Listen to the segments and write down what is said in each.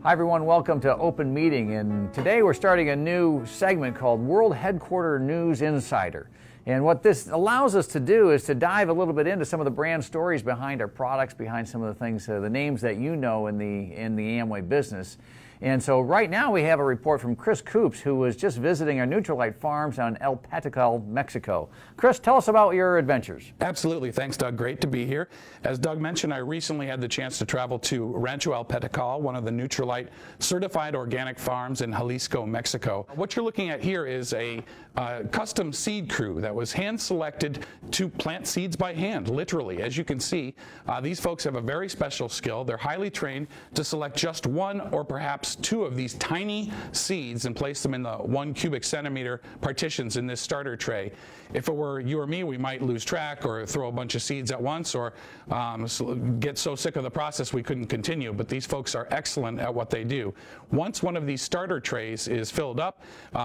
Hi everyone, welcome to Open Meeting, and today we're starting a new segment called World Headquarter News Insider. And what this allows us to do is to dive a little bit into some of the brand stories behind our products, behind some of the things, the names that you know in the Amway business. And so right now we have a report from Chris Coops, who was just visiting our Nutrilite farms on El Petacal, Mexico. Chris, tell us about your adventures. Absolutely. Thanks, Doug. Great to be here. As Doug mentioned, I recently had the chance to travel to Rancho El Petacal, one of the Nutrilite certified organic farms in Jalisco, Mexico. What you're looking at here is a custom seed crew that was hand-selected to plant seeds by hand, literally. As you can see, these folks have a very special skill. They're highly trained to select just one or perhaps two of these tiny seeds and place them in the 1 cubic centimeter partitions in this starter tray. If it were you or me, we might lose track or throw a bunch of seeds at once, or get so sick of the process we couldn't continue. But these folks are excellent at what they do. Once one of these starter trays is filled up,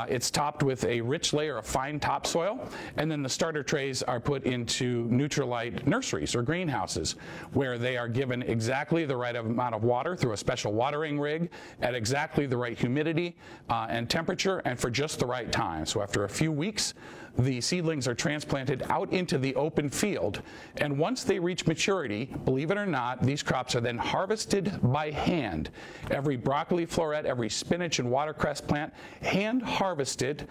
it's topped with a rich layer of fine topsoil, and then the starter trays are put into Nutrilite nurseries or greenhouses, where they are given exactly the right amount of water through a special watering rig at exactly the right humidity and temperature, and for just the right time. So after a few weeks, the seedlings are transplanted out into the open field, and once they reach maturity, believe it or not, these crops are then harvested by hand. Every broccoli floret, every spinach and watercress plant, hand harvested,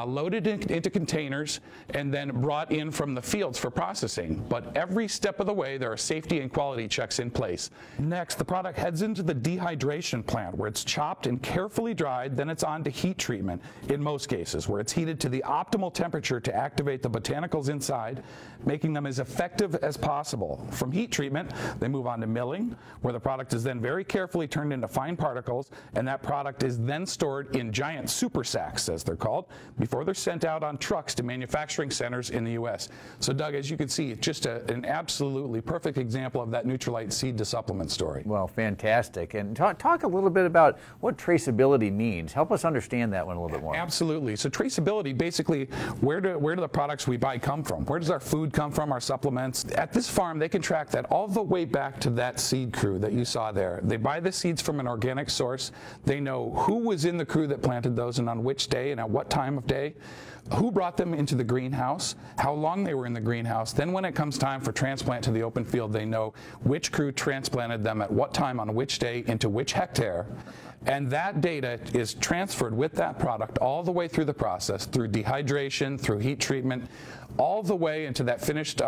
loaded into containers, and then brought in from the fields for processing. But every step of the way, there are safety and quality checks in place. Next, the product heads into the dehydration plant, where it's chopped and carefully dried. Then it's on to heat treatment, in most cases, where it's heated to the optimal temperature to activate the botanicals inside, making them as effective as possible. From heat treatment, they move on to milling, where the product is then very carefully turned into fine particles, and that product is then stored in giant super sacks, as they're called, before they're sent out on trucks to manufacturing centers in the U.S. So, Doug, as you can see, just an absolutely perfect example of that Nutrilite seed to supplement story. Well, fantastic. And talk a little bit about what traceability means. Help us understand that one a little bit more. Absolutely. So traceability, basically, where do the products we buy come from? Where does our food come from, our supplements? At this farm, they can track that all the way back to that seed crew that you saw there. They buy the seeds from an organic source. They know who was in the crew that planted those and on which day and at what time of day, who brought them into the greenhouse, how long they were in the greenhouse. Then when it comes time for transplant to the open field, they know which crew transplanted them at what time on which day into which hectare. And that data is transferred with that product all the way through the process, through dehydration, through heat treatment, all the way into that finished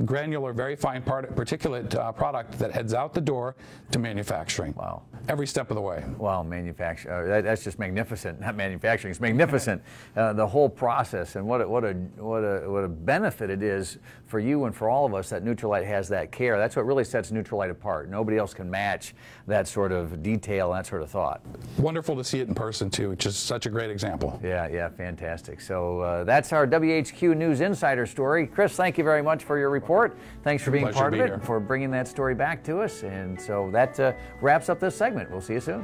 granular, very fine particulate product that heads out the door to manufacturing. Wow. Every step of the way. Wow, that's just magnificent. Not manufacturing, it's magnificent. The whole process, and what a benefit it is for you and for all of us that Nutrilite has that care. That's what really sets Nutrilite apart. Nobody else can match that sort of detail and that sort of thought. Wonderful to see it in person too, which is such a great example. Yeah, fantastic. So that's our WHQ News Insider story. Chris, thank you very much for your report. Thanks for being part of it and for bringing that story back to us. And so that wraps up this segment. We'll see you soon.